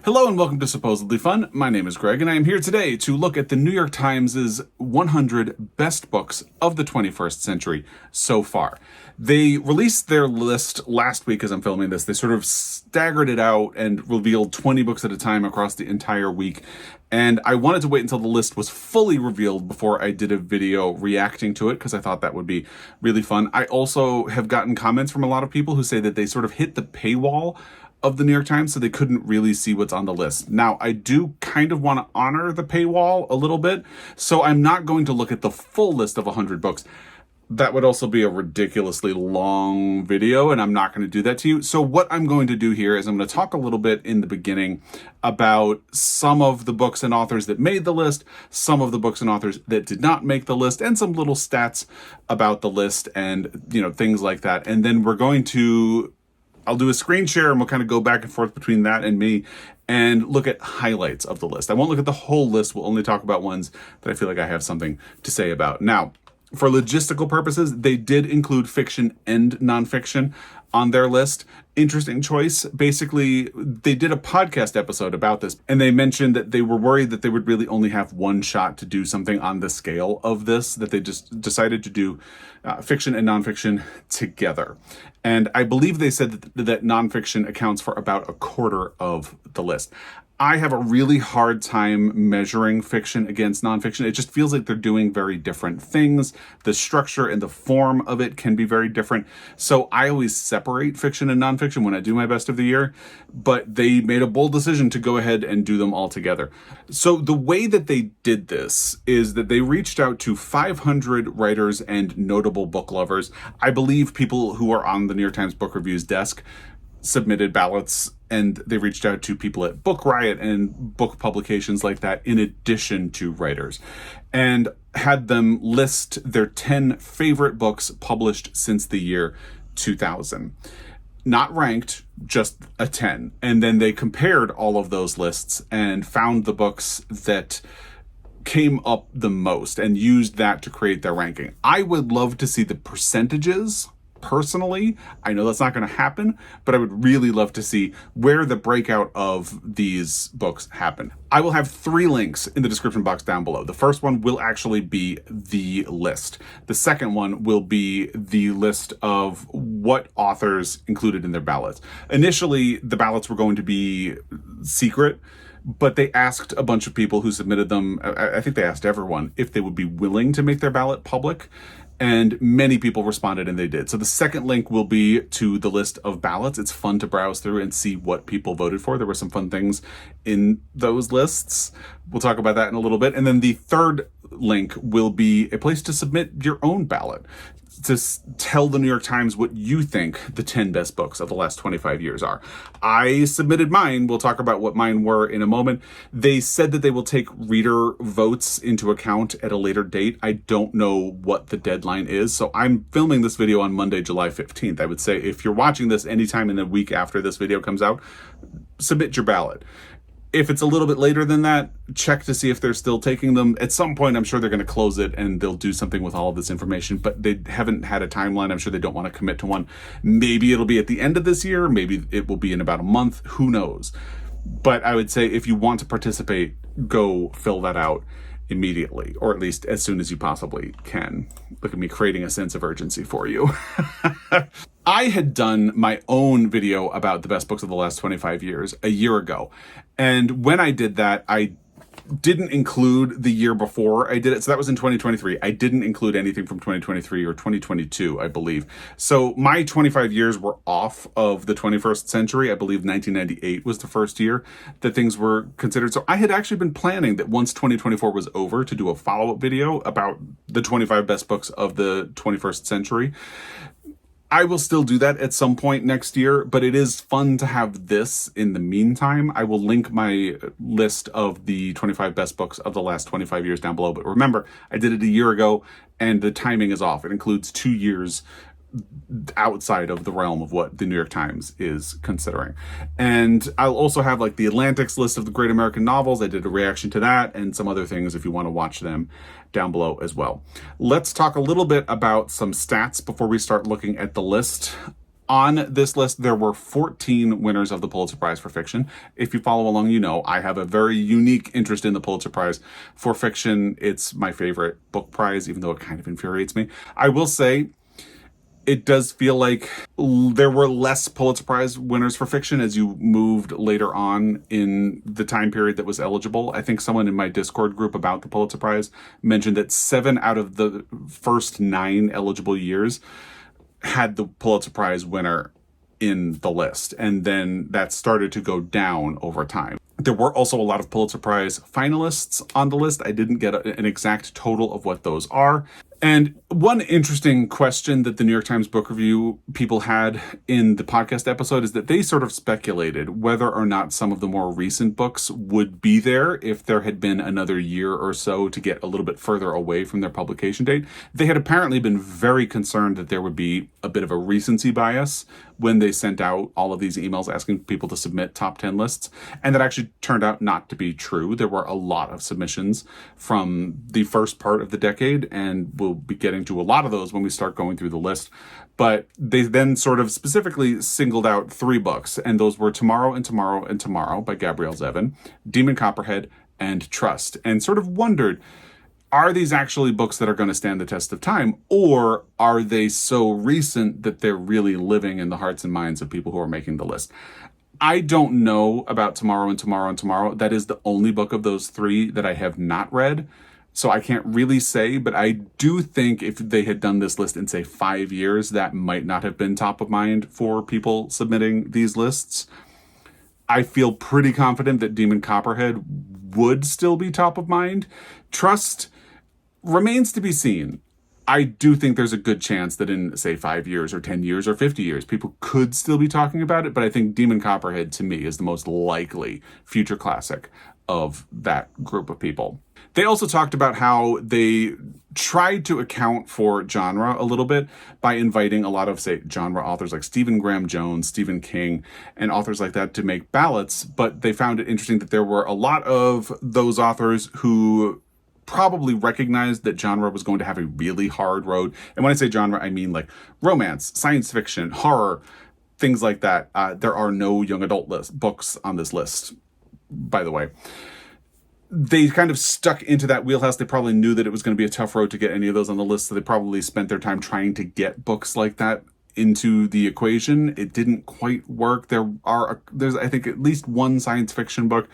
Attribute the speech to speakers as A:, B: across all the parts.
A: Hello and welcome to Supposedly Fun. My name is Greg and I am here today to look at the New York Times' 100 best books of the 21st century so far. They released their list last week as I'm filming this. They sort of staggered it out and revealed 20 books at a time across the entire week. And I wanted to wait until the list was fully revealed before I did a video reacting to it because I thought that would be really fun. I also have gotten comments from a lot of people who say that they sort of hit the paywall of the New York Times, so they couldn't really see what's on the list. Now, I do kind of want to honor the paywall a little bit, so I'm not going to look at the full list of 100 books. That would also be a ridiculously long video, and I'm not going to do that to you. So what I'm going to do here is I'm going to talk a little bit in the beginning about some of the books and authors that made the list, some of the books and authors that did not make the list, and some little stats about the list and, things like that. And then I'll do a screen share and we'll kind of go back and forth between that and me and look at highlights of the list. I won't look at the whole list. We'll only talk about ones that I feel like I have something to say about. Now, for logistical purposes, they did include fiction and nonfiction on their list. Interesting choice. Basically, they did a podcast episode about this, and they mentioned that they were worried that they would really only have one shot to do something on the scale of this, that they just decided to do fiction and nonfiction together. And I believe they said that nonfiction accounts for about a quarter of the list. I have a really hard time measuring fiction against nonfiction. It just feels like they're doing very different things. The structure and the form of it can be very different. So I always separate fiction and nonfiction when I do my best of the year, but they made a bold decision to go ahead and do them all together. So the way that they did this is that they reached out to 500 writers and notable book lovers. I believe people who are on the New York Times Book Review's desk submitted ballots, and they reached out to people at Book Riot and book publications like that, in addition to writers, and had them list their 10 favorite books published since the year 2000. Not ranked, just a 10. And then they compared all of those lists and found the books that came up the most and used that to create their ranking. I would love to see the percentages. Personally, I know that's not going to happen, but I would really love to see where the breakout of these books happen. I will have 3 links in the description box down below. The first one will actually be the list. The second one will be the list of what authors included in their ballots. Initially, the ballots were going to be secret, but they asked a bunch of people who submitted them, I think they asked everyone, if they would be willing to make their ballot public. And many people responded, and they did. So the second link will be to the list of ballots. It's fun to browse through and see what people voted for. There were some fun things in those lists. We'll talk about that in a little bit. And then the third link will be a place to submit your own ballot, to tell the New York Times what you think the 10 best books of the last 25 years are. I submitted mine. We'll talk about what mine were in a moment. They said that they will take reader votes into account at a later date. I don't know what the deadline is, so I'm filming this video on Monday, July 15th. I would say if you're watching this anytime in the week after this video comes out, submit your ballot. If it's a little bit later than that, check to see if they're still taking them. At some point, I'm sure they're going to close it and they'll do something with all of this information, but they haven't had a timeline. I'm sure they don't want to commit to one. Maybe it'll be at the end of this year. Maybe it will be in about a month. Who knows? But I would say if you want to participate, go fill that out immediately, or at least as soon as you possibly can. Look at me creating a sense of urgency for you. I had done my own video about the best books of the last 25 years a year ago. And when I did that, I didn't include the year before I did it. So that was in 2023. I didn't include anything from 2023 or 2022, I believe. So my 25 years were off of the 21st century. I believe 1998 was the first year that things were considered. So I had actually been planning that once 2024 was over to do a follow-up video about the 25 best books of the 21st century. I will still do that at some point next year, but it is fun to have this in the meantime. I will link my list of the 25 best books of the last 25 years down below. But remember, I did it a year ago and the timing is off. It includes 2 years outside of the realm of what the New York Times is considering. And I'll also have like the Atlantic's list of the great American novels. I did a reaction to that and some other things if you want to watch them down below as well. Let's talk a little bit about some stats before we start looking at the list. On this list, there were 14 winners of the Pulitzer Prize for fiction. If you follow along, you know I have a very unique interest in the Pulitzer Prize for fiction. It's my favorite book prize, even though it kind of infuriates me. I will say it does feel like there were less Pulitzer Prize winners for fiction as you moved later on in the time period that was eligible. I think someone in my Discord group about the Pulitzer Prize mentioned that 7 out of the first 9 eligible years had the Pulitzer Prize winner in the list, and then that started to go down over time. There were also a lot of Pulitzer Prize finalists on the list. I didn't get an exact total of what those are. And one interesting question that the New York Times Book Review people had in the podcast episode is that they sort of speculated whether or not some of the more recent books would be there if there had been another year or so to get a little bit further away from their publication date. They had apparently been very concerned that there would be a bit of a recency bias when they sent out all of these emails asking people to submit top 10 lists. And that actually turned out not to be true. There were a lot of submissions from the first part of the decade, and we'll be getting to a lot of those when we start going through the list. But they then sort of specifically singled out 3 books, and those were Tomorrow and Tomorrow and Tomorrow by Gabrielle Zevin, Demon Copperhead, and Trust, and sort of wondered, are these actually books that are going to stand the test of time, or are they so recent that they're really living in the hearts and minds of people who are making the list? I don't know about Tomorrow and Tomorrow and Tomorrow. That is the only book of those 3 that I have not read. So I can't really say, but I do think if they had done this list in, say, 5 years, that might not have been top of mind for people submitting these lists. I feel pretty confident that Demon Copperhead would still be top of mind. Trust remains to be seen. I do think there's a good chance that in, say, 5 years or 10 years or 50 years, people could still be talking about it. But I think Demon Copperhead, to me, is the most likely future classic of that group of people. They also talked about how they tried to account for genre a little bit by inviting a lot of, say, genre authors like Stephen Graham Jones, Stephen King, and authors like that to make ballots. But they found it interesting that there were a lot of those authors who probably recognized that genre was going to have a really hard road. And when I say genre, I mean like romance, science fiction, horror, things like that. There are no young adult books on this list, by the way. They kind of stuck into that wheelhouse. They probably knew that it was going to be a tough road to get any of those on the list, so they probably spent their time trying to get books like that into the equation. It didn't quite work. There's I think at least one science fiction book,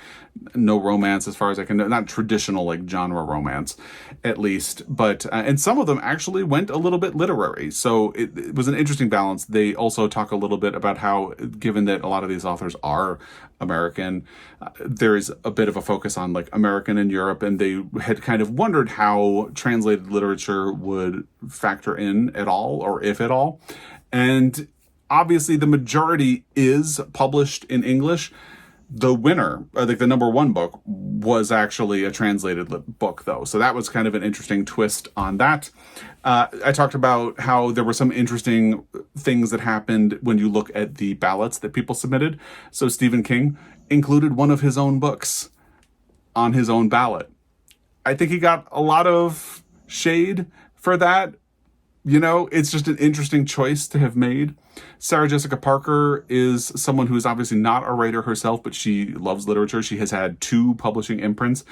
A: no romance as far as I can know, not traditional like genre romance at least, but and some of them actually went a little bit literary, so it was an interesting balance. They also talk a little bit about how, given that a lot of these authors are American, there is a bit of a focus on like American and Europe, and they had kind of wondered how translated literature would factor in at all, or if at all. And obviously the majority is published in English. The winner, I think the number 1 book, was actually a translated book, though. So that was kind of an interesting twist on that. I talked about how there were some interesting things that happened when you look at the ballots that people submitted. So Stephen King included one of his own books on his own ballot. I think he got a lot of shade for that. You know, it's just an interesting choice to have made. Sarah Jessica Parker is someone who is obviously not a writer herself, but she loves literature. She has had 2 publishing imprints,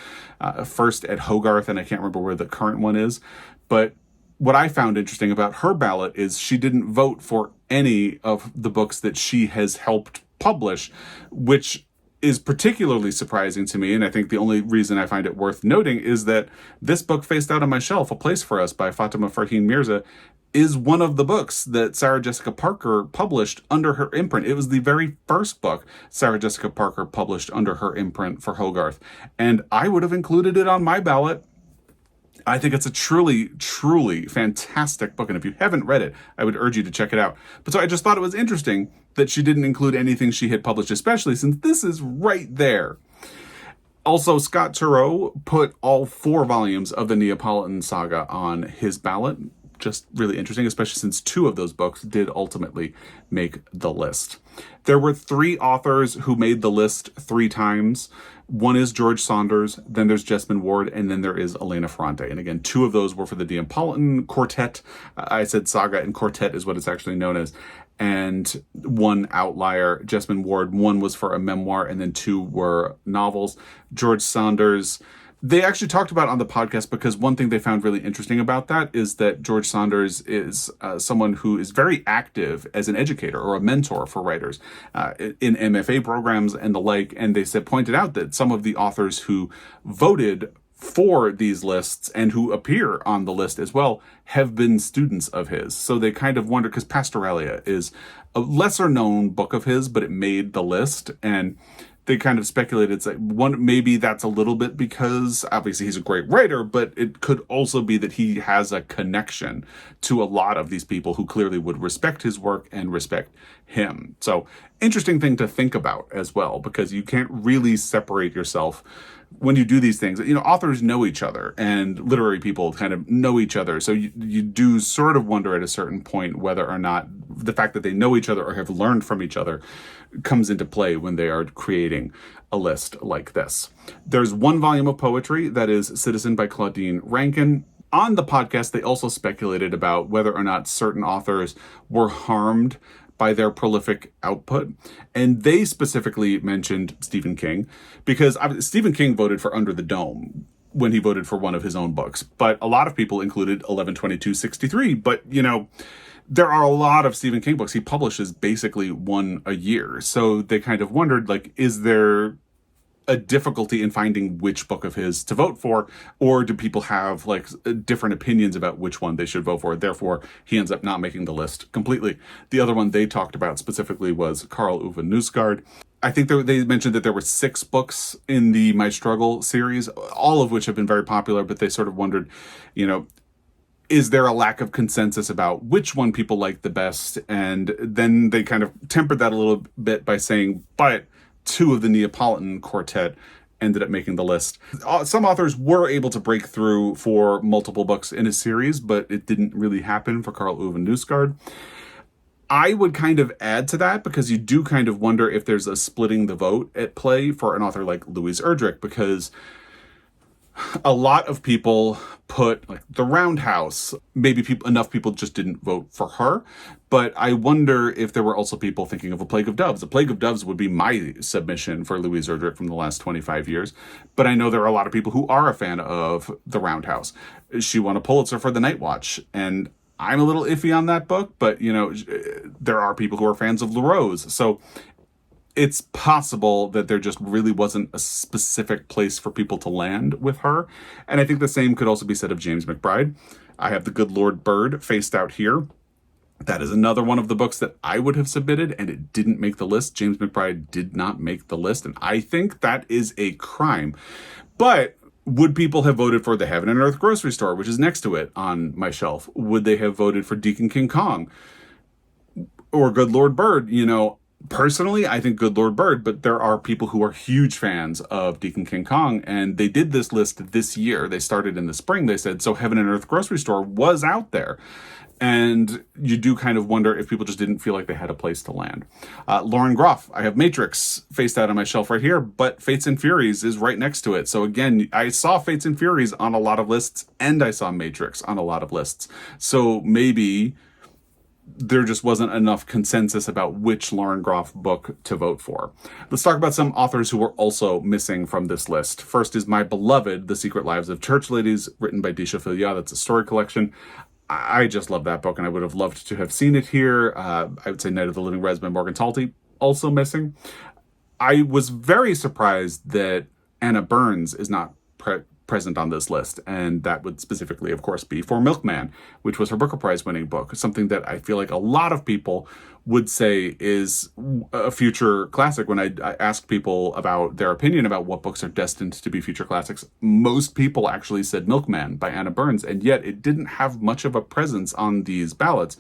A: first at Hogarth, and I can't remember where the current one is. But what I found interesting about her ballot is she didn't vote for any of the books that she has helped publish, which is particularly surprising to me. And I think the only reason I find it worth noting is that this book, Faced Out on My Shelf, A Place for Us by Fatima Farheen Mirza, is one of the books that Sarah Jessica Parker published under her imprint. It was the very first book Sarah Jessica Parker published under her imprint for Hogarth. And I would have included it on my ballot. I think it's a truly, truly fantastic book. And if you haven't read it, I would urge you to check it out. But so I just thought it was interesting that she didn't include anything she had published, especially since this is right there. Also, Scott Turow put all 4 volumes of the Neapolitan saga on his ballot. Just really interesting, especially since 2 of those books did ultimately make the list. There were 3 authors who made the list 3 times. One is George Saunders, then there's Jesmyn Ward, and then there is Elena Ferrante. And again, 2 of those were for the Neapolitan quartet. I said saga, and quartet is what it's actually known as. and one outlier, Jessamine Ward. One was for a memoir, and then 2 were novels. George Saunders, they actually talked about on the podcast, because one thing they found really interesting about that is that George Saunders is someone who is very active as an educator or a mentor for writers in MFA programs and the like. And they pointed out that some of the authors who voted for these lists and who appear on the list as well have been students of his. So they kind of wonder, because Pastoralia is a lesser known book of his, but it made the list, and they kind of speculated, it's like, maybe that's a little bit because obviously he's a great writer, but it could also be that he has a connection to a lot of these people who clearly would respect his work and respect him. So interesting thing to think about as well, because you can't really separate yourself when you do these things. Authors know each other, and literary people kind of know each other. So you do sort of wonder at a certain point whether or not the fact that they know each other or have learned from each other comes into play when they are creating a list like this. There's one volume of poetry that is Citizen by Claudine Rankin. On the podcast, they also speculated about whether or not certain authors were harmed by their prolific output. And they specifically mentioned Stephen King, because Stephen King voted for Under the Dome when he voted for one of his own books. But a lot of people included 11/22/63. But, there are a lot of Stephen King books. He publishes basically one a year. So they kind of wondered, like, is there a difficulty in finding which book of his to vote for, or do people have like different opinions about which one they should vote for? Therefore, he ends up not making the list completely. The other one they talked about specifically was Karl Ove Knausgaard. I think they mentioned that there were 6 books in the My Struggle series, all of which have been very popular, but they sort of wondered, is there a lack of consensus about which one people like the best? And then they kind of tempered that a little bit by saying, but 2 of the Neapolitan Quartet ended up making the list. Some authors were able to break through for multiple books in a series, but it didn't really happen for Karl Ove Knausgaard. I would kind of add to that, because you do kind of wonder if there's a splitting the vote at play for an author like Louise Erdrich, because a lot of people put like The Roundhouse. Maybe enough people just didn't vote for her. But I wonder if there were also people thinking of A Plague of Doves. A Plague of Doves would be my submission for Louise Erdrich from the last 25 years. But I know there are a lot of people who are a fan of The Roundhouse. She won a Pulitzer for The Night Watch, and I'm a little iffy on that book, but there are people who are fans of LaRose. So it's possible that there just really wasn't a specific place for people to land with her. And I think the same could also be said of James McBride. I have The Good Lord Bird faced out here. That is another one of the books that I would have submitted, and it didn't make the list. James McBride did not make the list, and I think that is a crime. But would people have voted for The Heaven and Earth Grocery Store, which is next to it on my shelf? Would they have voted for Deacon King Kong or Good Lord Bird? Personally, I think Good Lord Bird, but there are people who are huge fans of Deacon King Kong, and they did this list this year. They started in the spring. They said, so Heaven and Earth Grocery Store was out there. And you do kind of wonder if people just didn't feel like they had a place to land. Lauren Groff, I have Matrix faced out on my shelf right here, but Fates and Furies is right next to it. So again, I saw Fates and Furies on a lot of lists, and I saw Matrix on a lot of lists. So maybe there just wasn't enough consensus about which Lauren Groff book to vote for. Let's talk about some authors who were also missing from this list. First is my beloved The Secret Lives of Church Ladies, written by Disha Filia. That's a story collection. I just love that book, and I would have loved to have seen it here. I would say Night of the Living Rez by Morgan Talty, also missing. I was very surprised that Anna Burns is not present on this list, and that would specifically, of course, be for Milkman, which was her Booker Prize winning book, something that I feel like a lot of people would say is a future classic. When I ask people about their opinion about what books are destined to be future classics, most people actually said Milkman by Anna Burns, and yet it didn't have much of a presence on these ballots.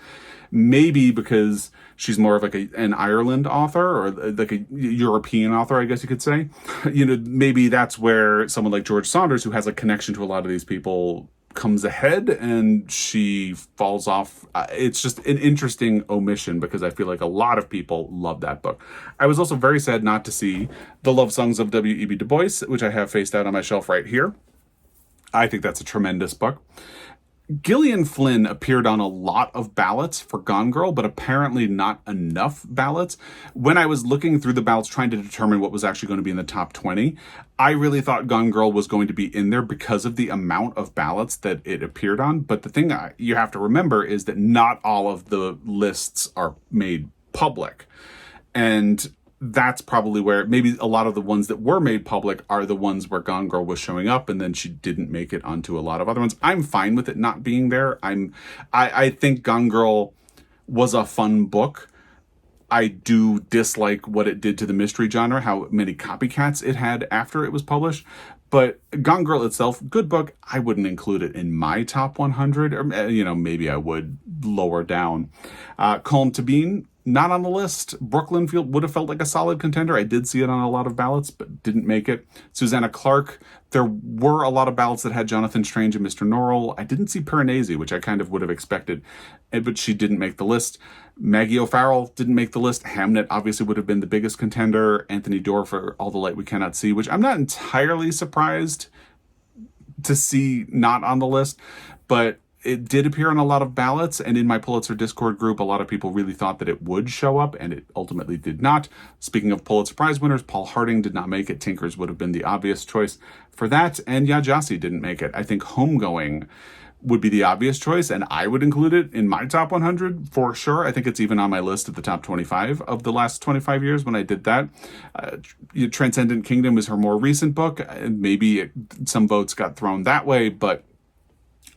A: Maybe because she's more of like an Ireland author, or like a European author, I guess you could say. Maybe that's where someone like George Saunders, who has a connection to a lot of these people, comes ahead and she falls off. It's just an interesting omission, because I feel like a lot of people love that book. I was also very sad not to see The Love Songs of W.E.B. Du Bois, which I have faced out on my shelf right here. I think that's a tremendous book. Gillian Flynn appeared on a lot of ballots for Gone Girl, but apparently not enough ballots. When I was looking through the ballots trying to determine what was actually going to be in the top 20, I really thought Gone Girl was going to be in there because of the amount of ballots that it appeared on. But the thing you have to remember is that not all of the lists are made public. And that's probably where maybe a lot of the ones that were made public are the ones where Gone Girl was showing up, and then she didn't make it onto a lot of other ones. I'm fine with it not being there. I think Gone Girl was a fun book. I do dislike what it did to the mystery genre, how many copycats it had after it was published. But Gone Girl itself, good book. I wouldn't include it in my top 100, or maybe I would lower down. Colm Tabine, not on the list. Brooklyn would have felt like a solid contender. I did see it on a lot of ballots, but didn't make it. Susanna Clark, there were a lot of ballots that had Jonathan Strange and Mr. Norrell. I didn't see Piranesi, which I kind of would have expected, but she didn't make the list. Maggie O'Farrell didn't make the list. Hamnet obviously would have been the biggest contender. Anthony Doerr for All the Light We Cannot See, which I'm not entirely surprised to see not on the list, but it did appear on a lot of ballots, and in my Pulitzer Discord group, a lot of people really thought that it would show up, and it ultimately did not. Speaking of Pulitzer Prize winners, Paul Harding did not make it. Tinkers would have been the obvious choice for that, and Yaa Gyasi didn't make it. I think Homegoing would be the obvious choice, and I would include it in my top 100 for sure. I think it's even on my list of the top 25 of the last 25 years when I did that. Transcendent Kingdom is her more recent book. Maybe some votes got thrown that way, but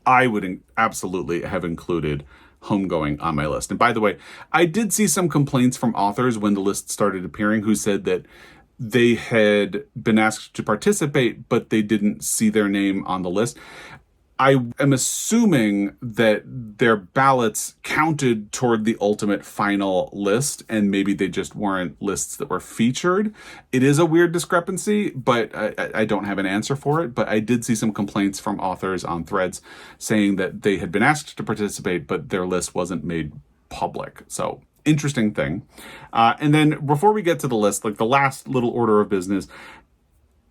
A: I would absolutely have included Homegoing on my list. And by the way, I did see some complaints from authors when the list started appearing who said that they had been asked to participate, but they didn't see their name on the list. I am assuming that their ballots counted toward the ultimate final list, and maybe they just weren't lists that were featured. It is a weird discrepancy, but I don't have an answer for it. But I did see some complaints from authors on threads saying that they had been asked to participate, but their list wasn't made public. So interesting thing. And then before we get to the list, like the last little order of business,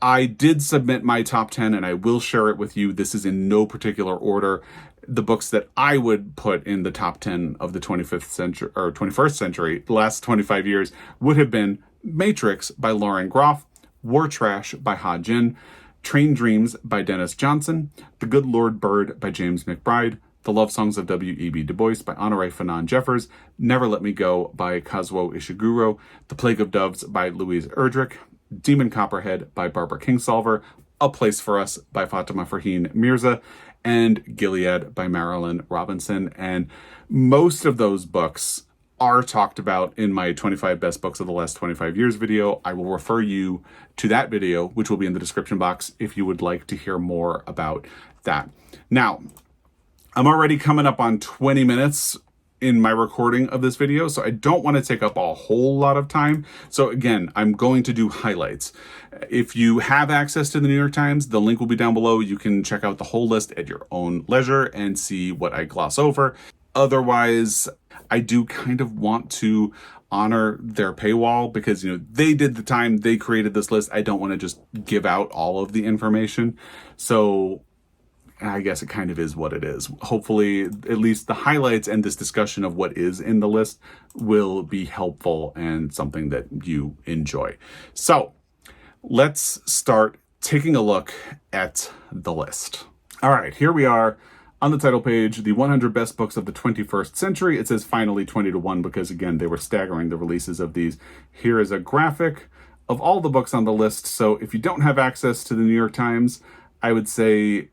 A: I did submit my top 10 and I will share it with you. This is in no particular order. The books that I would put in the top 10 of the 25th century or 21st century, the last 25 years, would have been Matrix by Lauren Groff, War Trash by Ha Jin, Train Dreams by Dennis Johnson, The Good Lord Bird by James McBride, The Love Songs of W.E.B. Du Bois by Honoré Fanon Jeffers, Never Let Me Go by Kazuo Ishiguro, The Plague of Doves by Louise Erdrich, Demon Copperhead by Barbara Kingsolver, A Place for Us by Fatima Farheen Mirza, and Gilead by Marilyn Robinson. And most of those books are talked about in my 25 best books of the last 25 years video. I will refer you to that video, which will be in the description box if you would like to hear more about that. Now, I'm already coming up on 20 minutes in my recording of this video, so I don't want to take up a whole lot of time. So again, I'm going to do highlights. If you have access to the New York Times, the link will be down below. You can check out the whole list at your own leisure and see what I gloss over. Otherwise, I do kind of want to honor their paywall because, they did the time, they created this list. I don't want to just give out all of the information. So I guess it kind of is what it is. Hopefully, at least the highlights and this discussion of what is in the list will be helpful and something that you enjoy. So let's start taking a look at the list. All right, here we are on the title page, the 100 best books of the 21st century. It says finally 20-1 because, again, they were staggering the releases of these. Here is a graphic of all the books on the list. So if you don't have access to the New York Times, I would say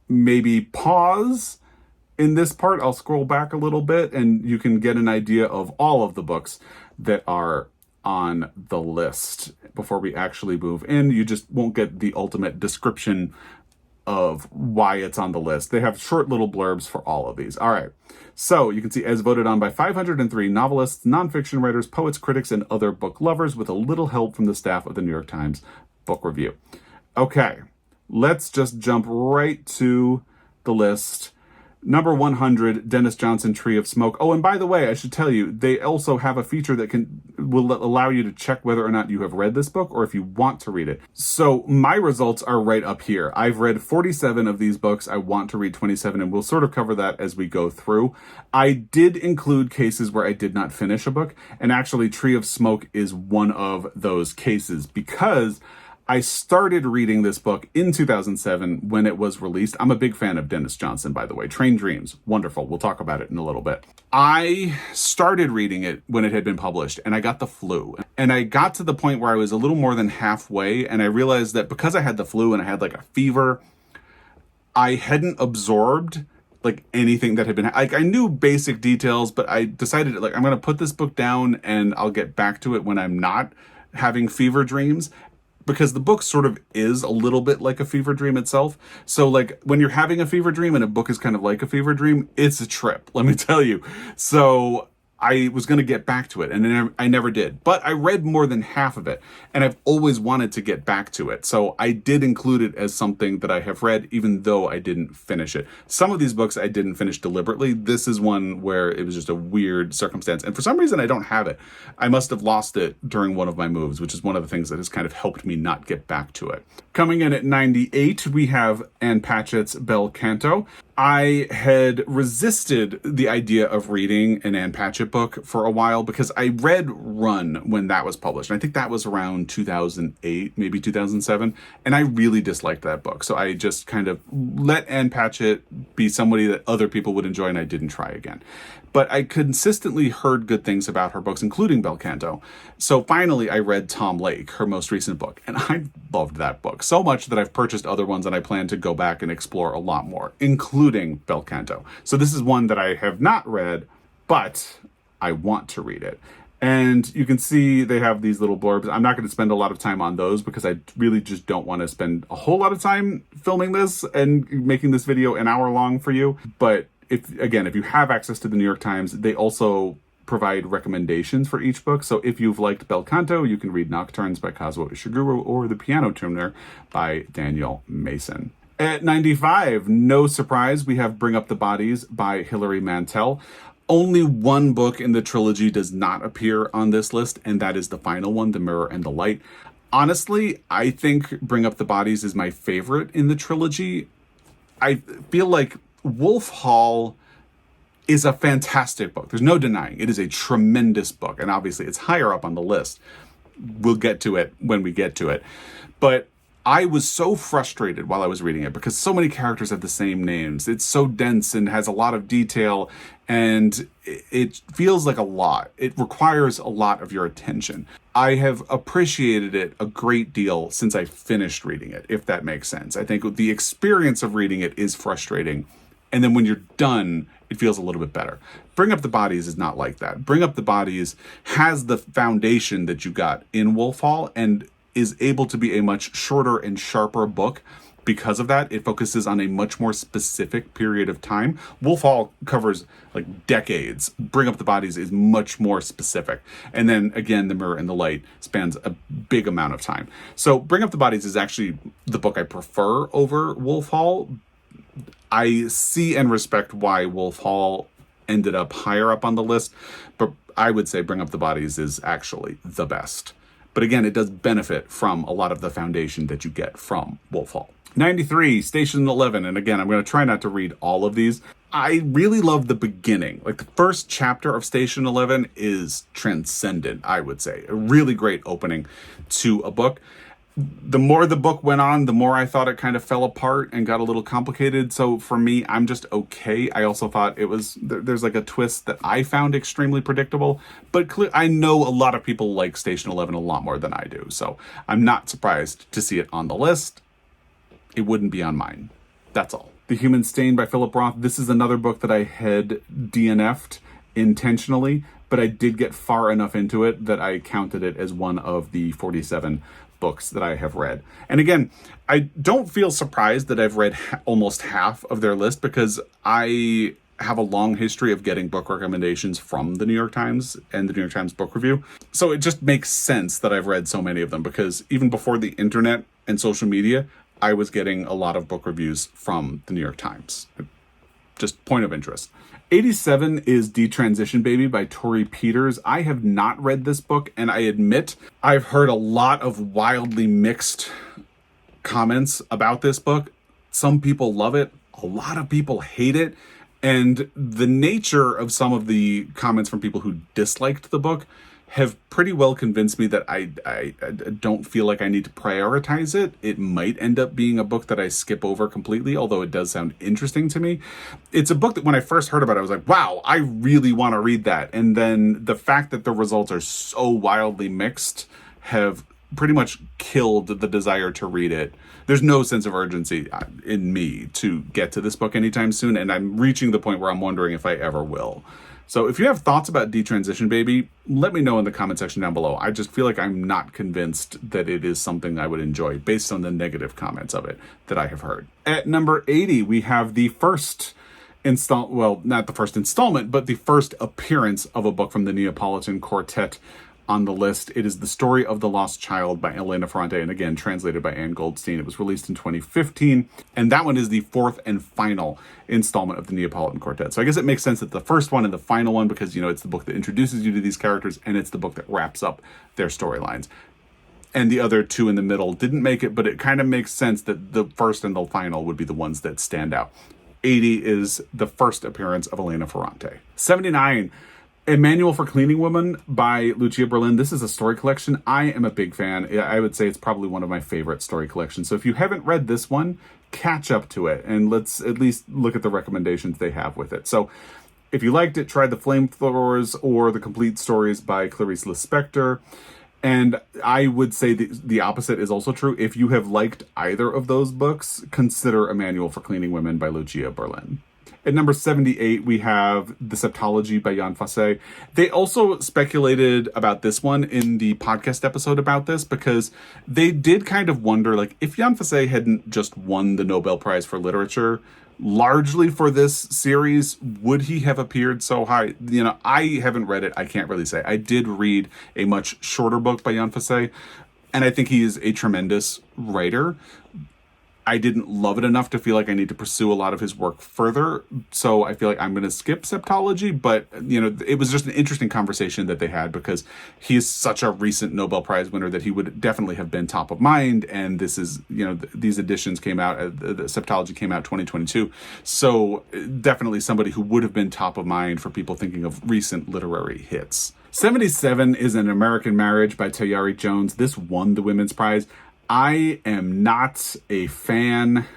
A: maybe pause in this part. I'll scroll back a little bit and you can get an idea of all of the books that are on the list before we actually move in. You just won't get the ultimate description of why it's on the list. They have short little blurbs for all of these. All right. So you can see as voted on by 503 novelists, nonfiction writers, poets, critics, and other book lovers with a little help from the staff of the New York Times Book Review. Okay. Let's just jump right to the list. Number 100, Dennis Johnson, Tree of Smoke. Oh, and by the way, I should tell you, they also have a feature that will allow you to check whether or not you have read this book or if you want to read it. So my results are right up here. I've read 47 of these books. I want to read 27, and we'll sort of cover that as we go through. I did include cases where I did not finish a book, and actually Tree of Smoke is one of those cases because I started reading this book in 2007 when it was released. I'm a big fan of Dennis Johnson, by the way. Train Dreams, wonderful. We'll talk about it in a little bit. I started reading it when it had been published, and I got the flu. And I got to the point where I was a little more than halfway, and I realized that because I had the flu and I had like a fever, I hadn't absorbed like anything that had been, like I knew basic details, but I decided like I'm going to put this book down and I'll get back to it when I'm not having fever dreams. Because the book sort of is a little bit like a fever dream itself. So like when you're having a fever dream and a book is kind of like a fever dream, it's a trip, let me tell you. So I was going to get back to it, and I never did. But I read more than half of it, and I've always wanted to get back to it. So I did include it as something that I have read, even though I didn't finish it. Some of these books I didn't finish deliberately. This is one where it was just a weird circumstance. And for some reason, I don't have it. I must have lost it during one of my moves, which is one of the things that has kind of helped me not get back to it. Coming in at 98, we have Ann Patchett's Bel Canto. I had resisted the idea of reading an Ann Patchett book for a while because I read Run when that was published. And I think that was around 2008, maybe 2007. And I really disliked that book. So I just kind of let Ann Patchett be somebody that other people would enjoy, and I didn't try again. But I consistently heard good things about her books, including Bel Canto. So finally, I read Tom Lake, her most recent book, and I loved that book so much that I've purchased other ones, and I plan to go back and explore a lot more, including Bel Canto. So this is one that I have not read, but I want to read it. And you can see they have these little blurbs. I'm not going to spend a lot of time on those because I really just don't want to spend a whole lot of time filming this and making this video an hour long for you. But if you have access to the New York Times, they also provide recommendations for each book. So if you've liked Bel Canto, you can read Nocturnes by Kazuo Ishiguro or The Piano Tuner by Daniel Mason. At 95, no surprise, we have Bring Up the Bodies by Hilary Mantel. Only one book in the trilogy does not appear on this list, and that is the final one, The Mirror and the Light. Honestly, I think Bring Up the Bodies is my favorite in the trilogy. I feel like Wolf Hall is a fantastic book. There's no denying it is a tremendous book, and obviously it's higher up on the list. We'll get to it when we get to it. But I was so frustrated while I was reading it because so many characters have the same names. It's so dense and has a lot of detail, and it feels like a lot. It requires a lot of your attention. I have appreciated it a great deal since I finished reading it, if that makes sense. I think the experience of reading it is frustrating, and then when you're done, it feels a little bit better. Bring Up the Bodies is not like that. Bring Up the Bodies has the foundation that you got in Wolf Hall and is able to be a much shorter and sharper book. Because of that, it focuses on a much more specific period of time. Wolf Hall covers like decades. Bring Up the Bodies is much more specific. And then again, The Mirror and the Light spans a big amount of time. So Bring Up the Bodies is actually the book I prefer over Wolf Hall. I see and respect why Wolf Hall ended up higher up on the list, but I would say Bring Up the Bodies is actually the best. But again, it does benefit from a lot of the foundation that you get from Wolf Hall. 93, Station 11. And again, I'm going to try not to read all of these. I really love the beginning. Like the first chapter of Station 11 is transcendent, I would say. A really great opening to a book. The more the book went on, the more I thought it kind of fell apart and got a little complicated. So for me, I'm just okay. I also thought there's like a twist that I found extremely predictable, but I know a lot of people like Station 11 a lot more than I do. So I'm not surprised to see it on the list. It wouldn't be on mine. That's all. The Human Stain by Philip Roth. This is another book that I had DNF'd intentionally, but I did get far enough into it that I counted it as one of the 47 books that I have read. And again, I don't feel surprised that I've read almost half of their list because I have a long history of getting book recommendations from the New York Times and the New York Times Book Review. So it just makes sense that I've read so many of them because even before the internet and social media, I was getting a lot of book reviews from the New York Times. just point of interest. 87 is Detransition Baby by Tori Peters. I have not read this book, and I admit I've heard a lot of wildly mixed comments about this book. Some people love it, a lot of people hate it, and the nature of some of the comments from people who disliked the book have pretty well convinced me that I don't feel like I need to prioritize it. It might end up being a book that I skip over completely, although it does sound interesting to me. It's a book that when I first heard about it, I was like, wow, I really want to read that. And then the fact that the results are so wildly mixed have pretty much killed the desire to read it. There's no sense of urgency in me to get to this book anytime soon, and I'm reaching the point where I'm wondering if I ever will. So if you have thoughts about Detransition Baby, let me know in the comment section down below. I just feel like I'm not convinced that it is something I would enjoy based on the negative comments of it that I have heard. At number 80, we have the first not the first installment, but the first appearance of a book from the Neapolitan Quartet on the list. It is The Story of the Lost Child by Elena Ferrante, and again, translated by Anne Goldstein. It was released in 2015, and that one is the fourth and final installment of the Neapolitan Quartet. So I guess it makes sense that the first one and the final one, because, it's the book that introduces you to these characters, and it's the book that wraps up their storylines. And the other two in the middle didn't make it, but it kind of makes sense that the first and the final would be the ones that stand out. 80 is the first appearance of Elena Ferrante. 79, A Manual for Cleaning Women by Lucia Berlin. This is a story collection. I am a big fan. I would say it's probably one of my favorite story collections. So if you haven't read this one, catch up to it, and let's at least look at the recommendations they have with it. So if you liked it, try The Flamethrowers or The Complete Stories by Clarice Lispector. And I would say the opposite is also true. If you have liked either of those books, consider A Manual for Cleaning Women by Lucia Berlin. At number 78, we have The Septology by Jan Fosse. They also speculated about this one in the podcast episode about this, because they did kind of wonder, like, if Jan Fosse hadn't just won the Nobel Prize for Literature, largely for this series, would he have appeared so high? I haven't read it. I can't really say. I did read a much shorter book by Jan Fosse, and I think he is a tremendous writer. I didn't love it enough to feel like I need to pursue a lot of his work further. So I feel like I'm going to skip Septology, but it was just an interesting conversation that they had, because he is such a recent Nobel Prize winner that he would definitely have been top of mind. And this is, these editions came out, the Septology came out 2022. So definitely somebody who would have been top of mind for people thinking of recent literary hits. 77 is An American Marriage by Tayari Jones. This won the Women's Prize. I am not a fan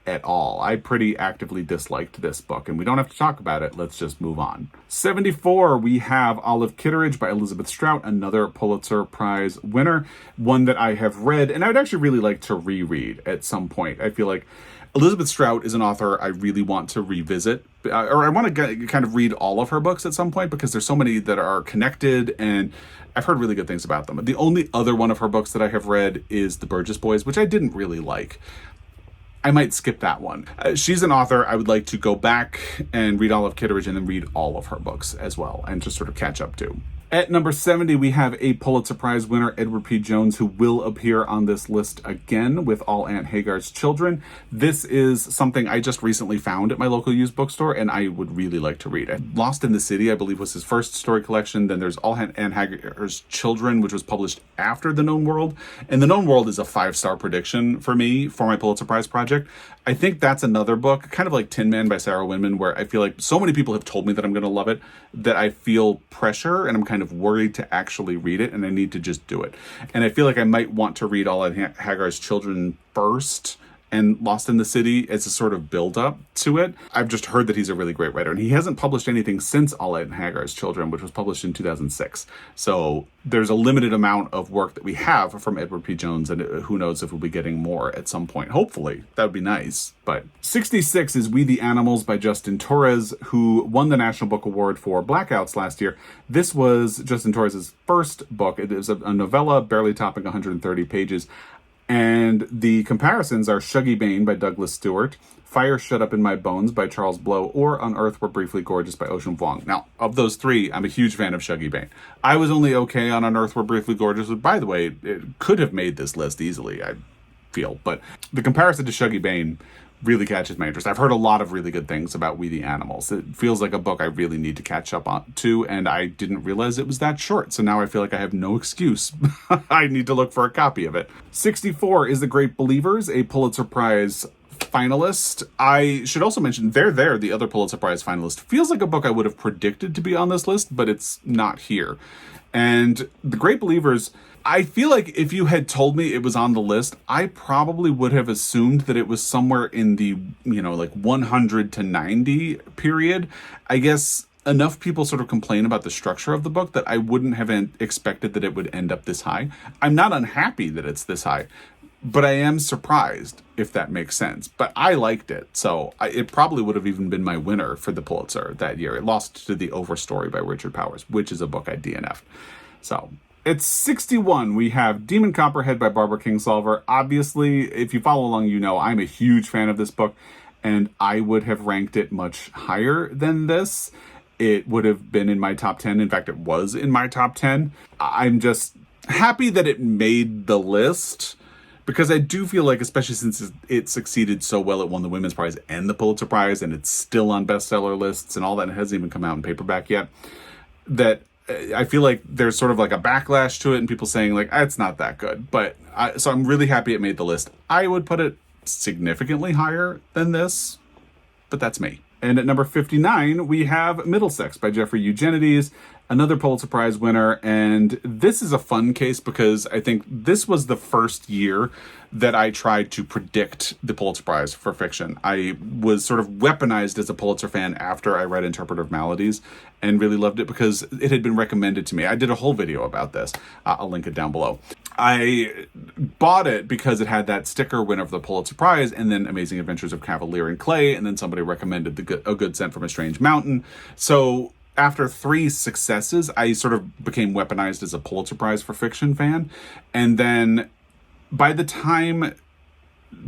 A: at all. I pretty actively disliked this book, and we don't have to talk about it. Let's just move on. 74, we have Olive Kitteridge by Elizabeth Strout, another Pulitzer Prize winner, one that I have read, and I would actually really like to reread at some point. I feel like Elizabeth Strout is an author I really want to revisit, or I want to kind of read all of her books at some point, because there's so many that are connected, and I've heard really good things about them. The only other one of her books that I have read is The Burgess Boys, which I didn't really like. I might skip that one. She's an author I would like to go back and read Olive Kitteridge and then read all of her books as well, and just sort of catch up to. At number 70, we have a Pulitzer Prize winner, Edward P. Jones, who will appear on this list again with All Aunt Hagar's Children. This is something I just recently found at my local used bookstore, and I would really like to read. Lost in the City, I believe, was his first story collection. Then there's All Aunt Hagar's Children, which was published after The Known World. And The Known World is a 5-star prediction for me for my Pulitzer Prize project. I think that's another book, kind of like Tin Man by Sarah Winman, where I feel like so many people have told me that I'm going to love it, that I feel pressure and I'm kind of worried to actually read it, and I need to just do it. And I feel like I might want to read All Aunt Hagar's Children first and Lost in the City as a sort of build-up to it. I've just heard that he's a really great writer, and he hasn't published anything since All Aunt Hagar's Children, which was published in 2006. So there's a limited amount of work that we have from Edward P. Jones, and who knows if we'll be getting more at some point. Hopefully, that would be nice. But 66 is We the Animals by Justin Torres, who won the National Book Award for Blackouts last year. This was Justin Torres' first book. It is a novella, barely topping 130 pages. And the comparisons are Shuggy Bane by Douglas Stewart, Fire Shut Up in My Bones by Charles Blow, or On Earth We're Briefly Gorgeous by Ocean Vuong. Now, of those three, I'm a huge fan of Shuggy Bane. I was only okay on Earth We're Briefly Gorgeous, but by the way, it could have made this list easily, I feel. But the comparison to Shuggy Bane really catches my interest. I've heard a lot of really good things about We the Animals. It feels like a book I really need to catch up on to, and I didn't realize it was that short. So now I feel like I have no excuse. I need to look for a copy of it. 64 is The Great Believers, a Pulitzer Prize finalist. I should also mention There, the other Pulitzer Prize finalist, feels like a book I would have predicted to be on this list, but it's not here. And The Great Believers, I feel like if you had told me it was on the list, I probably would have assumed that it was somewhere in the, like 100 to 90 period. I guess enough people sort of complain about the structure of the book that I wouldn't have expected that it would end up this high. I'm not unhappy that it's this high, but I am surprised, if that makes sense. But I liked it, so it probably would have even been my winner for the Pulitzer that year. It lost to The Overstory by Richard Powers, which is a book I DNF'd. So at 61, we have Demon Copperhead by Barbara Kingsolver. Obviously, if you follow along, I'm a huge fan of this book, and I would have ranked it much higher than this. It would have been in my top 10. In fact, it was in my top 10. I'm just happy that it made the list, because I do feel like, especially since it succeeded so well, it won the Women's Prize and the Pulitzer Prize, and it's still on bestseller lists and all that, and it hasn't even come out in paperback yet, that I feel like there's sort of like a backlash to it and people saying like, it's not that good. So I'm really happy it made the list. I would put it significantly higher than this, but that's me. And at number 59, we have Middlesex by Jeffrey Eugenides, another Pulitzer Prize winner. And this is a fun case because I think this was the first year that I tried to predict the Pulitzer Prize for fiction. I was sort of weaponized as a Pulitzer fan after I read Interpretive Maladies and really loved it because it had been recommended to me. I did a whole video about this. I'll link it down below. I bought it because it had that sticker winner of the Pulitzer Prize, and then Amazing Adventures of Cavalier and Clay, and then somebody recommended A Good Scent from a Strange Mountain. So after 3 successes, I sort of became weaponized as a Pulitzer Prize for fiction fan. And then by the time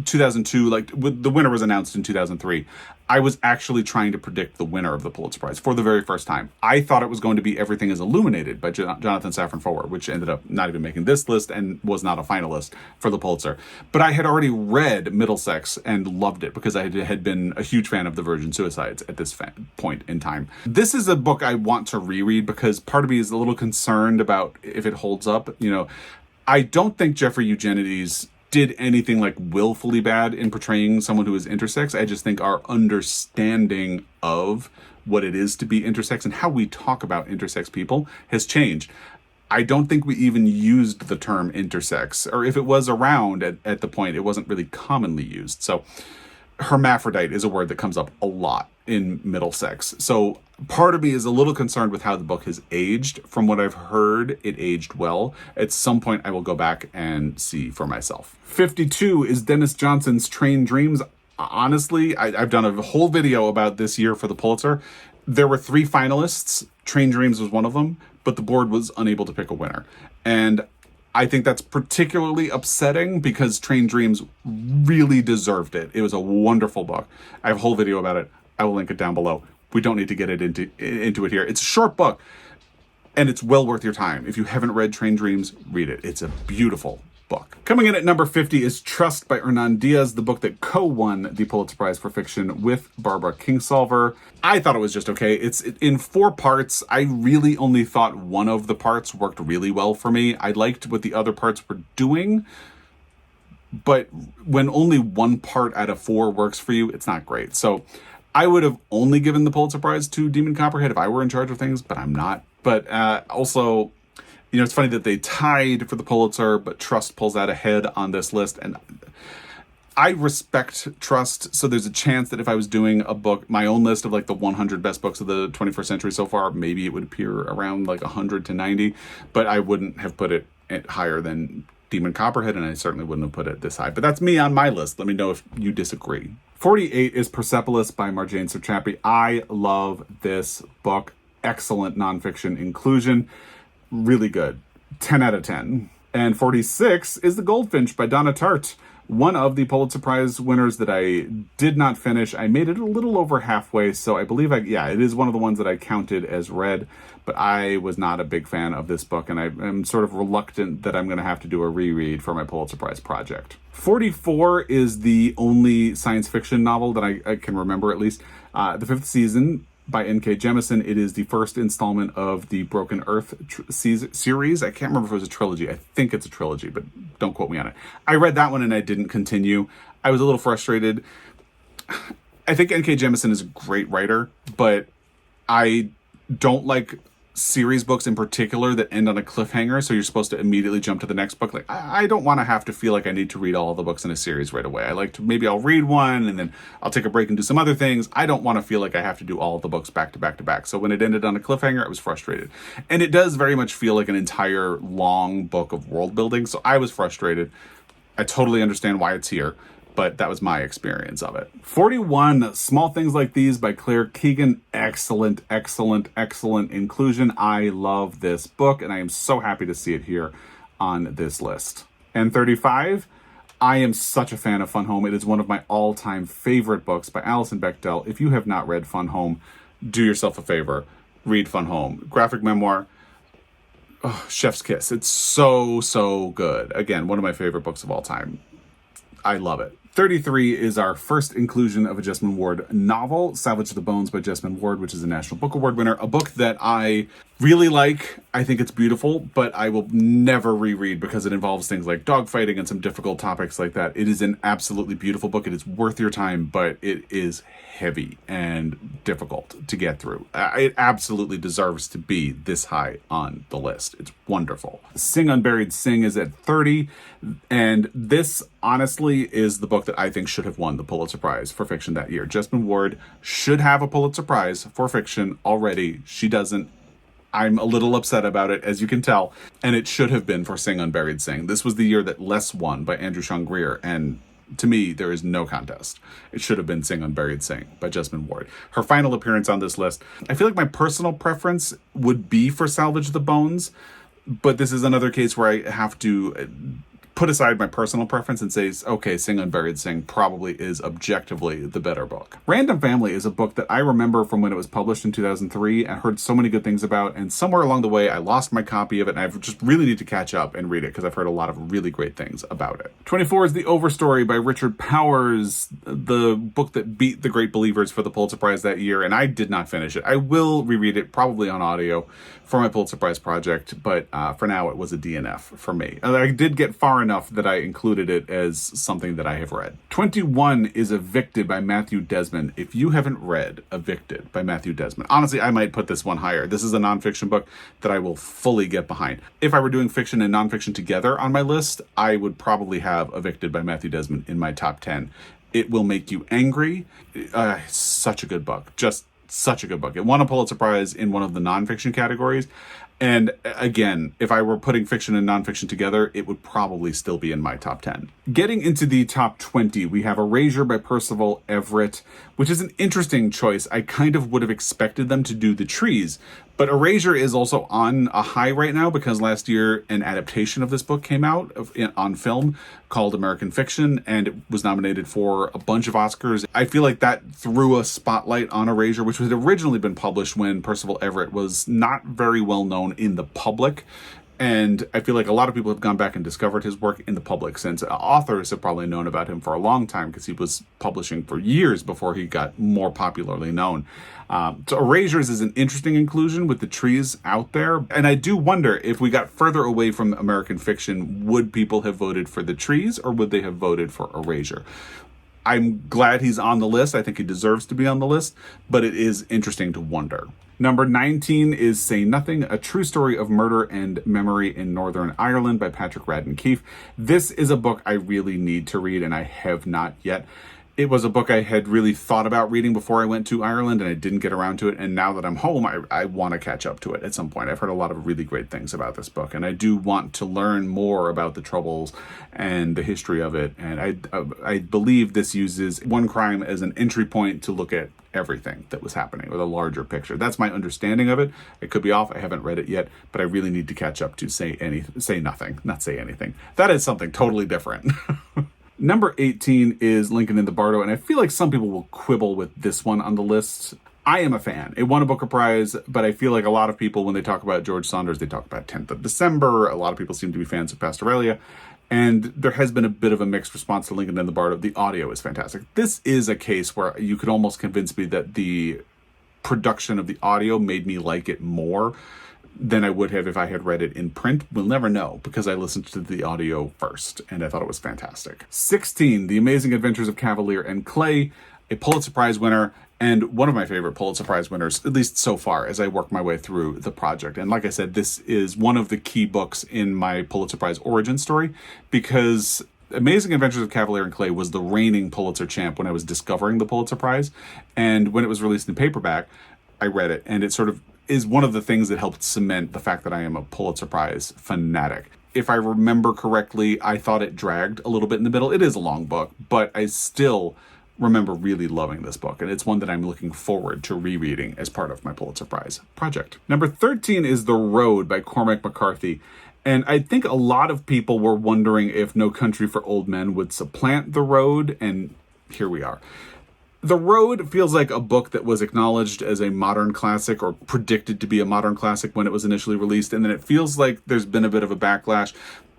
A: 2002, the winner was announced in 2003, I was actually trying to predict the winner of the Pulitzer Prize for the very first time. I thought it was going to be Everything is Illuminated by Jonathan Safran Foer, which ended up not even making this list and was not a finalist for the Pulitzer. But I had already read Middlesex and loved it because I had been a huge fan of The Virgin Suicides at this point in time. This is a book I want to reread because part of me is a little concerned about if it holds up. I don't think Jeffrey Eugenides did anything like willfully bad in portraying someone who is intersex. I just think our understanding of what it is to be intersex and how we talk about intersex people has changed. I don't think we even used the term intersex, or if it was around at the point, it wasn't really commonly used. So hermaphrodite is a word that comes up a lot in Middlesex. So part of me is a little concerned with how the book has aged. From what I've heard, it aged well. At some point, I will go back and see for myself. 52 is Dennis Johnson's Train Dreams. Honestly, I've done a whole video about this year for the Pulitzer. There were 3 finalists. Train Dreams was one of them, but the board was unable to pick a winner. And I think that's particularly upsetting because Train Dreams really deserved it. It was a wonderful book. I have a whole video about it. I will link it down below. We don't need to get into it here. It's a short book, and it's well worth your time. If you haven't read Train Dreams, read it. It's a beautiful book. Coming in at number 50 is Trust by Hernan Diaz, the book that co-won the Pulitzer Prize for Fiction with Barbara Kingsolver. I thought it was just okay. It's in 4 parts. I really only thought one of the parts worked really well for me. I liked what the other parts were doing, but when only one part out of 4 works for you, it's not great. So I would have only given the Pulitzer Prize to Demon Copperhead if I were in charge of things, but I'm not. But also, it's funny that they tied for the Pulitzer, but Trust pulls out ahead on this list. And I respect Trust, so there's a chance that if I was doing a book, my own list of the 100 best books of the 21st century so far, maybe it would appear around 100 to 90, but I wouldn't have put it higher than Demon Copperhead, and I certainly wouldn't have put it this high. But that's me on my list. Let me know if you disagree. 48 is Persepolis by Marjane Satrapi. I love this book. Excellent nonfiction inclusion. Really good. 10 out of 10. And 46 is The Goldfinch by Donna Tartt. one of the Pulitzer Prize winners that I did not finish. I made it a little over halfway, so I believe it is one of the ones that I counted as read, but I was not a big fan of this book, and I'm sort of reluctant that I'm going to have to do a reread for my Pulitzer Prize project. 44 is the only science fiction novel that I can remember, at least. The Fifth Season by N.K. Jemisin. It is the first installment of the Broken Earth series. I can't remember if it was a trilogy. I think it's a trilogy, but don't quote me on it. I read that one and I didn't continue. I was a little frustrated. I think N.K. Jemisin is a great writer, but I don't like series books in particular that end on a cliffhanger, so you're supposed to immediately jump to the next book. Like, I don't want to have to feel like I need to read all the books in a series right away. I like to, maybe I'll read one and then I'll take a break and do some other things. I don't want to feel like I have to do all of the books back to back to back. So when it ended on a cliffhanger, I was frustrated. And it does very much feel like an entire long book of world building, so I was frustrated. I totally understand why it's here, but that was my experience of it. 41, Small Things Like These by Claire Keegan. Excellent, excellent, excellent inclusion. I love this book, and I am so happy to see it here on this list. And 35, I am such a fan of Fun Home. It is one of my all-time favorite books by Alison Bechdel. If you have not read Fun Home, do yourself a favor. Read Fun Home. Graphic memoir. Oh, chef's kiss. It's so, so good. Again, one of my favorite books of all time. I love it. 33 is our first inclusion of a Jesmyn Ward novel, Salvage the Bones by Jesmyn Ward, which is a National Book Award winner. A book that I really like. I think it's beautiful, but I will never reread because it involves things like dogfighting and some difficult topics like that. It is an absolutely beautiful book. It is worth your time, but it is heavy and difficult to get through. It absolutely deserves to be this high on the list. It's wonderful. Sing Unburied Sing is at 30, and this honestly is the book that I think should have won the Pulitzer Prize for fiction that year. Jesmyn Ward should have a Pulitzer Prize for fiction already. She doesn't. I'm a little upset about it, as you can tell, and it should have been for Sing Unburied Sing. This was the year that Less won by Andrew Sean Greer, and to me, there is no contest. It should have been Sing Unburied Sing by Jesmyn Ward. Her final appearance on this list, I feel like my personal preference would be for Salvage the Bones, but this is another case where I have to put aside my personal preference and say, okay, Sing Unburied Sing probably is objectively the better book. Random Family is a book that I remember from when it was published in 2003. I heard so many good things about, and somewhere along the way, I lost my copy of it, and I just really need to catch up and read it because I've heard a lot of really great things about it. 24 is The Overstory by Richard Powers, the book that beat The Great Believers for the Pulitzer Prize that year, and I did not finish it. I will reread it, probably on audio, for my Pulitzer Prize project, but for now, it was a DNF for me. I did get far enough that I included it as something that I have read. 21 is Evicted by Matthew Desmond. If you haven't read Evicted by Matthew Desmond, honestly, I might put this one higher. This is a nonfiction book that I will fully get behind. If I were doing fiction and nonfiction together on my list, I would probably have Evicted by Matthew Desmond in my top 10. It will make you angry. Such a good book. Just such a good book. It won a Pulitzer Prize in one of the nonfiction categories. And again, if I were putting fiction and nonfiction together, it would probably still be in my top 10. Getting into the top 20, we have Erasure by Percival Everett, which is an interesting choice. I kind of would have expected them to do The Trees, but Erasure is also on a high right now because last year an adaptation of this book came out on film called American Fiction, and it was nominated for a bunch of Oscars. I feel like that threw a spotlight on Erasure, which had originally been published when Percival Everett was not very well known in the public. And I feel like a lot of people have gone back and discovered his work in the public since. Authors have probably known about him for a long time because he was publishing for years before he got more popularly known. So Erasures is an interesting inclusion with The Trees out there. And I do wonder, if we got further away from American Fiction, would people have voted for The Trees or would they have voted for Erasure? I'm glad he's on the list. I think he deserves to be on the list, but it is interesting to wonder. Number 19 is Say Nothing, A True Story of Murder and Memory in Northern Ireland by Patrick Radden Keefe. This is a book I really need to read, and I have not yet. It was a book I had really thought about reading before I went to Ireland, and I didn't get around to it. And now that I'm home, I want to catch up to it at some point. I've heard a lot of really great things about this book, and I do want to learn more about the Troubles and the history of it. And I believe this uses one crime as an entry point to look at everything that was happening with a larger picture. That's my understanding of it. It could be off. I haven't read it yet, but I really need to catch up to Say Nothing, not Say Anything. That is something totally different. Number 18 is Lincoln in the Bardo, and I feel like some people will quibble with this one on the list. I am a fan. It won a Booker Prize, but I feel like a lot of people, when they talk about George Saunders, they talk about 10th of December. A lot of people seem to be fans of Pastoralia. And there has been a bit of a mixed response to Lincoln in the Bardo. The audio is fantastic. This is a case where you could almost convince me that the production of the audio made me like it more than I would have if I had read it in print. We'll never know, because I listened to the audio first, and I thought it was fantastic. 16, The Amazing Adventures of Cavalier and Clay, a Pulitzer Prize winner, and one of my favorite Pulitzer Prize winners, at least so far, as I work my way through the project. And like I said, this is one of the key books in my Pulitzer Prize origin story, because Amazing Adventures of Cavalier and Clay was the reigning Pulitzer champ when I was discovering the Pulitzer Prize. And when it was released in paperback, I read it, and it sort of is one of the things that helped cement the fact that I am a Pulitzer Prize fanatic. If I remember correctly, I thought it dragged a little bit in the middle. It is a long book, but I still remember really loving this book, and it's one that I'm looking forward to rereading as part of my Pulitzer Prize project. Number 13 is The Road by Cormac McCarthy. And I think a lot of people were wondering if No Country for Old Men would supplant The Road, and here we are. The Road feels like a book that was acknowledged as a modern classic, or predicted to be a modern classic when it was initially released, and then it feels like there's been a bit of a backlash.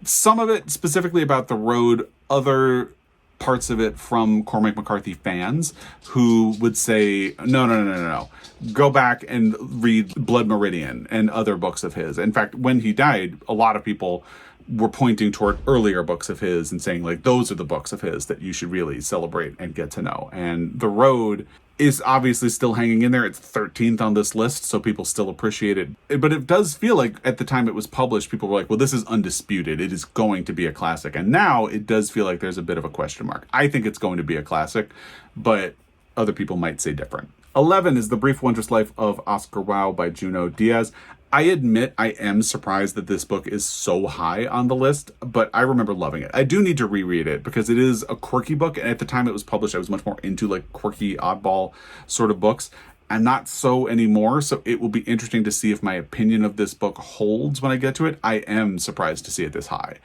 A: Some of it specifically about The Road, other parts of it from Cormac McCarthy fans who would say, no. Go back and read Blood Meridian and other books of his. In fact, when he died, a lot of people were pointing toward earlier books of his and saying, like, those are the books of his that you should really celebrate and get to know. And The Road is obviously still hanging in there. It's 13th on this list, so people still appreciate it. But it does feel like at the time it was published, people were like, well, this is undisputed. It is going to be a classic. And now it does feel like there's a bit of a question mark. I think it's going to be a classic, but other people might say different. 11 is The Brief Wondrous Life of Oscar Wilde by Junot Diaz. I admit I am surprised that this book is so high on the list, but I remember loving it. I do need to reread it because it is a quirky book, and at the time it was published, I was much more into like quirky, oddball sort of books. I'm not so anymore, so it will be interesting to see if my opinion of this book holds when I get to it. I am surprised to see it this high.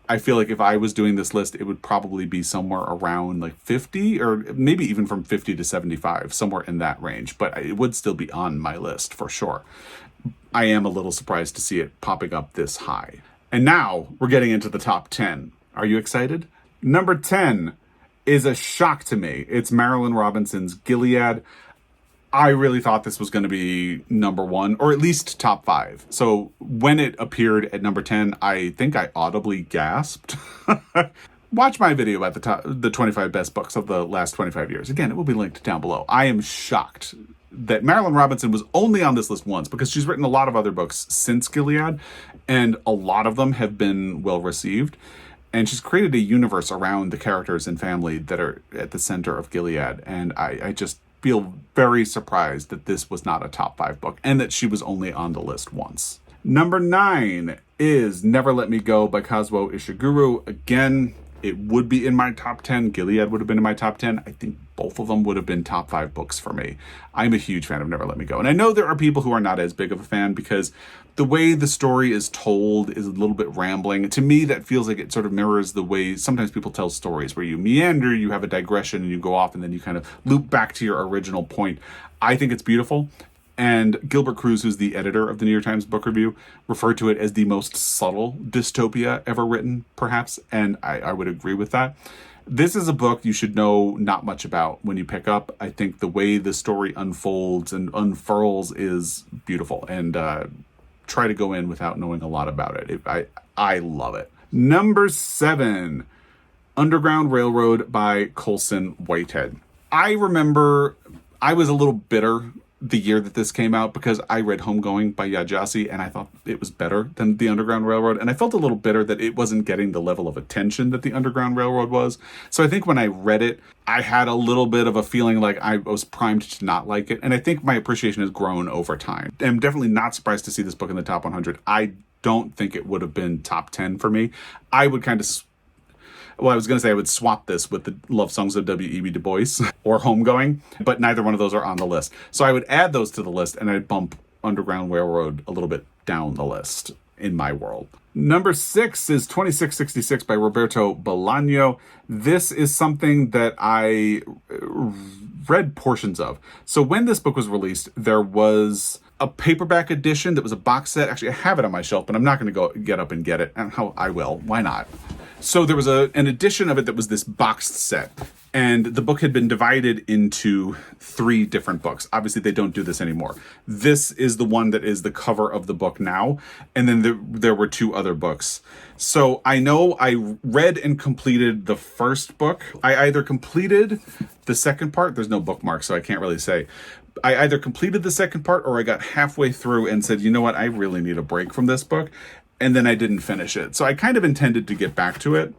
A: I feel like if I was doing this list, it would probably be somewhere around like 50, or maybe even from 50 to 75, somewhere in that range, but it would still be on my list for sure. I am a little surprised to see it popping up this high. And now we're getting into the top 10. Are you excited? Number 10 is a shock to me. It's Marilynne Robinson's Gilead. I really thought this was going to be number 1, or at least top 5. So when it appeared at number 10, I think I audibly gasped. Watch my video about the 25 best books of the last 25 years. Again, it will be linked down below. I am shocked that Marilynne Robinson was only on this list once, because she's written a lot of other books since Gilead, and a lot of them have been well received. And she's created a universe around the characters and family that are at the center of Gilead. And I just feel very surprised that this was not a top 5 book, and that she was only on the list once. Number 9 is Never Let Me Go by Kazuo Ishiguro. Again, it would be in my top 10. Gilead would have been in my top 10. I think both of them would have been top 5 books for me. I'm a huge fan of Never Let Me Go. And I know there are people who are not as big of a fan because the way the story is told is a little bit rambling. To me, that feels like it sort of mirrors the way sometimes people tell stories, where you meander, you have a digression, and you go off, and then you kind of loop back to your original point. I think it's beautiful. And Gilbert Cruz, who's the editor of the New York Times Book Review, referred to it as the most subtle dystopia ever written, perhaps, and I would agree with that. This is a book you should know not much about when you pick up. I think the way the story unfolds and unfurls is beautiful, and try to go in without knowing a lot about it. I love it. Number 7, Underground Railroad by Colson Whitehead. I remember I was a little bitter the year that this came out because I read Homegoing by Yaa Gyasi, and I thought it was better than The Underground Railroad, and I felt a little bitter that it wasn't getting the level of attention that The Underground Railroad was. So I think when I read it, I had a little bit of a feeling like I was primed to not like it, and I think my appreciation has grown over time. I'm definitely not surprised to see this book in the top 100. I don't think it would have been top 10 for me. I would kind of I was going to say I would swap this with the Love Songs of W.E.B. Du Bois or Homegoing, but neither one of those are on the list. So I would add those to the list, and I'd bump Underground Railroad a little bit down the list. in my world. Number 6 is 2666 by Roberto Bolaño. This is something that I read portions of. So when this book was released, there was a paperback edition that was a box set. Actually, I have it on my shelf, but I'm not going to go get up and get it. And how I will. Why not? So there was an edition of it that was this boxed set. And the book had been divided into 3 different books. Obviously, they don't do this anymore. This is the one that is the cover of the book now. And then there were 2 other books. So I know I read and completed the first book. I either completed the second part. There's no bookmark, so I can't really say. I either completed the second part or I got halfway through and said, you know what, I really need a break from this book. And then I didn't finish it. So I kind of intended to get back to it,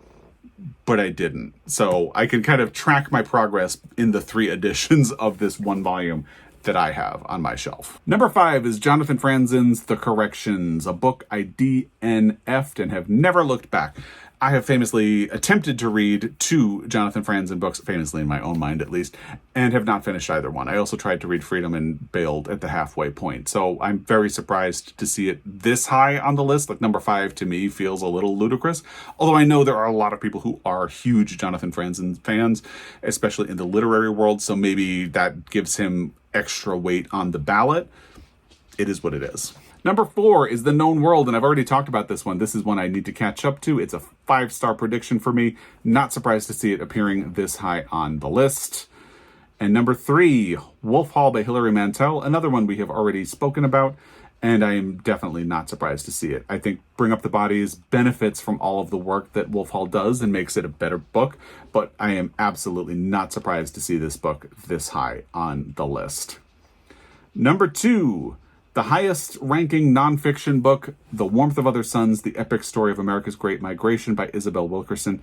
A: but I didn't. So I can kind of track my progress in the 3 editions of this one volume that I have on my shelf. Number 5 is Jonathan Franzen's The Corrections, a book I DNF'd and have never looked back. I have famously attempted to read 2 Jonathan Franzen books, famously in my own mind at least, and have not finished either one. I also tried to read Freedom and bailed at the halfway point. So I'm very surprised to see it this high on the list. Like number 5 to me feels a little ludicrous. Although I know there are a lot of people who are huge Jonathan Franzen fans, especially in the literary world. So maybe that gives him extra weight on the ballot. It is what it is. Number 4 is The Known World, and I've already talked about this one. This is one I need to catch up to. It's a 5-star prediction for me. Not surprised to see it appearing this high on the list. And number 3, Wolf Hall by Hilary Mantel, another one we have already spoken about, and I am definitely not surprised to see it. I think Bring Up the Bodies benefits from all of the work that Wolf Hall does and makes it a better book, but I am absolutely not surprised to see this book this high on the list. Number 2, the highest ranking nonfiction book, The Warmth of Other Suns, The Epic Story of America's Great Migration by Isabel Wilkerson.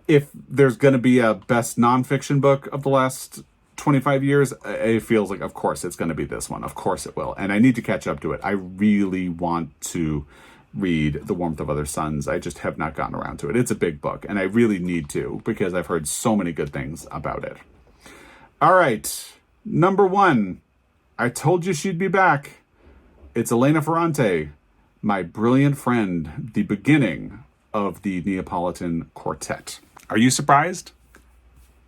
A: If there's going to be a best nonfiction book of the last 25 years, it feels like, of course, it's going to be this one. Of course it will. And I need to catch up to it. I really want to read The Warmth of Other Suns. I just have not gotten around to it. It's a big book, and I really need to because I've heard so many good things about it. All right. Number 1, I Told You She'd Be Back. It's Elena Ferrante, My Brilliant Friend, the beginning of the Neapolitan Quartet. Are you surprised?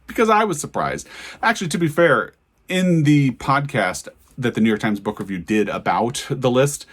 A: Because I was surprised. Actually, to be fair, in the podcast that the New York Times Book Review did about the list,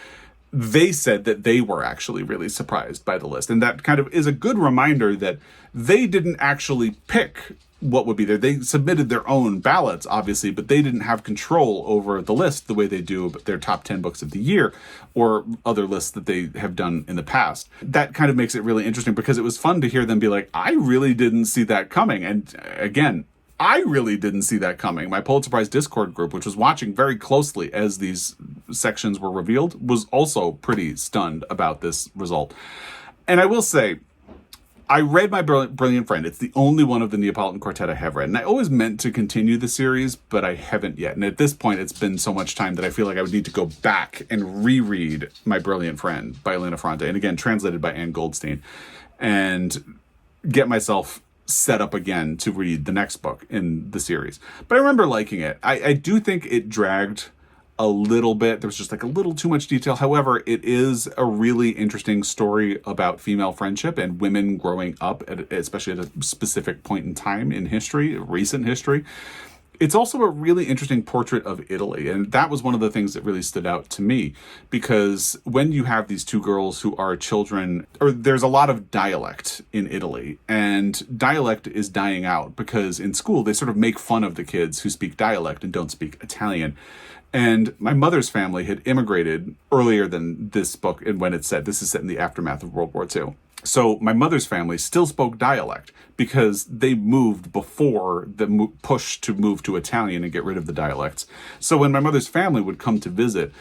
A: they said that they were actually really surprised by the list. And that kind of is a good reminder that they didn't actually pick what would be there. They submitted their own ballots, obviously, but they didn't have control over the list the way they do their top 10 books of the year or other lists that they have done in the past. That kind of makes it really interesting because it was fun to hear them be like, I really didn't see that coming. And again, I really didn't see that coming. My Pulitzer Prize Discord group, which was watching very closely as these sections were revealed, was also pretty stunned about this result. And I will say, I read My Brilliant Friend. It's the only one of the Neapolitan Quartet I have read. And I always meant to continue the series, but I haven't yet. And at this point, it's been so much time that I feel like I would need to go back and reread My Brilliant Friend by Elena Ferrante. And again, translated by Anne Goldstein. And get myself set up again to read the next book in the series. But I remember liking it. I do think it dragged a little bit. There was just like a little too much detail. However, it is a really interesting story about female friendship and women growing up, especially at a specific point in time in history, recent history. It's also a really interesting portrait of Italy. And that was one of the things that really stood out to me, because when you have these 2 girls who are children, or there's a lot of dialect in Italy, and dialect is dying out because in school they sort of make fun of the kids who speak dialect and don't speak Italian. And my mother's family had immigrated earlier than this book, and when it's set, this is set in the aftermath of World War II. So my mother's family still spoke dialect because they moved before the push to move to Italian and get rid of the dialects. So when my mother's family would come to visit,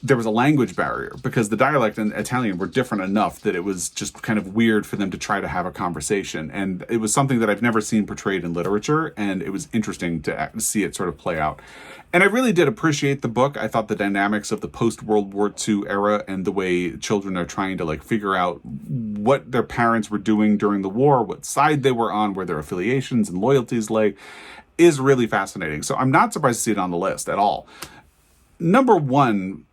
A: there was a language barrier because the dialect and Italian were different enough that it was just kind of weird for them to try to have a conversation. And it was something that I've never seen portrayed in literature, and it was interesting to see it sort of play out. And I really did appreciate the book. I thought the dynamics of the post-World War II era and the way children are trying to like figure out what their parents were doing during the war, what side they were on, where their affiliations and loyalties lay, is really fascinating. So I'm not surprised to see it on the list at all. Number 1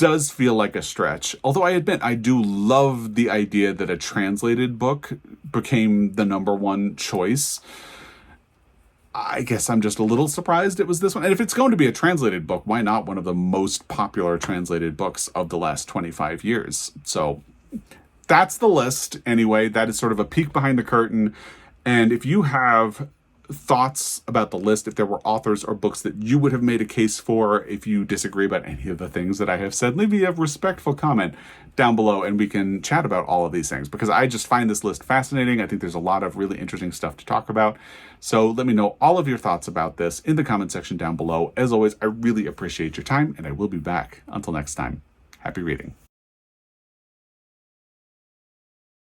A: does feel like a stretch. Although I admit, I do love the idea that a translated book became the number one choice. I guess I'm just a little surprised it was this one. And if it's going to be a translated book, why not one of the most popular translated books of the last 25 years? So that's the list. Anyway, that is sort of a peek behind the curtain. And if you have thoughts about the list, if there were authors or books that you would have made a case for, if you disagree about any of the things that I have said, leave me a respectful comment down below and we can chat about all of these things, because I just find this list fascinating. I think there's a lot of really interesting stuff to talk about. So let me know all of your thoughts about this in the comment section down below. As always, I really appreciate your time, and I will be back. Until next time, happy reading.